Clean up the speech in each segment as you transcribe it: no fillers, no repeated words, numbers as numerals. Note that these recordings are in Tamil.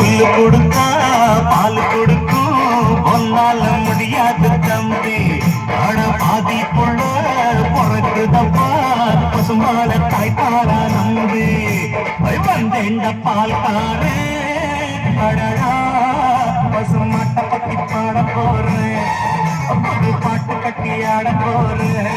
புல்லு கொடுத்தா பால் கொடுக்கும் ஒன்னால முடியாது தம்பி ஆட பாதி புள்ள பிறக்குதப்பா பசுமால தாய்ப்பாலா நம்பி வந்தேண்ட பால்காரே அடடா பசுமாட்ட பத்தி பாட போறேன் புது பாட்டு கட்டி ஆட போறேன்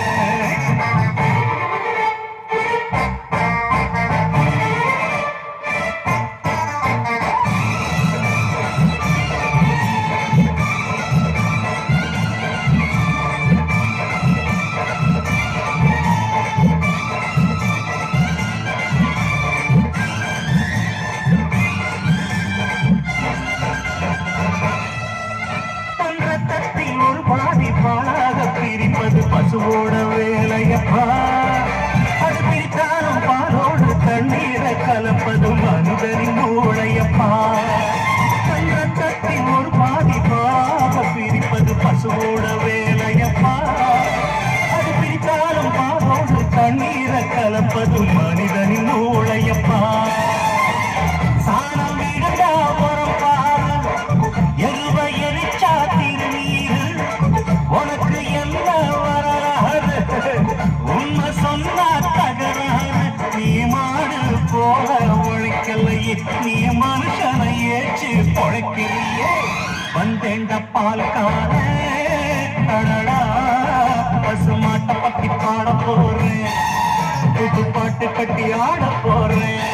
பசுவோட வேலையப்பா அது பிரித்தாலும் பாலோடு தண்ணீரை கலப்பது மனிதரின் மூளையப்பா தங்கத்தின் ஒரு பாதிப்பாக பிரிப்பது பசுவோட வேலையப்பா அது பிரித்தாலும் பாலோடு தண்ணீரை கலப்பது மனிதனின் மூளையப்பா சாணம் விழுந்தா உரப்பா எருவ எரிச்சா திருநீர் உனக்கு என்ன உண்மை சொன்னா தகராறு நீ மாடு போல உழைக்கலையே நீ மனுஷனை ஏச்சு பொழைக்கலையே வந்தேண்ட பால்கார அடடா பசுமாட்ட பத்தி பாட போறேன் புது பாட்டு கட்டி ஆட போறேன்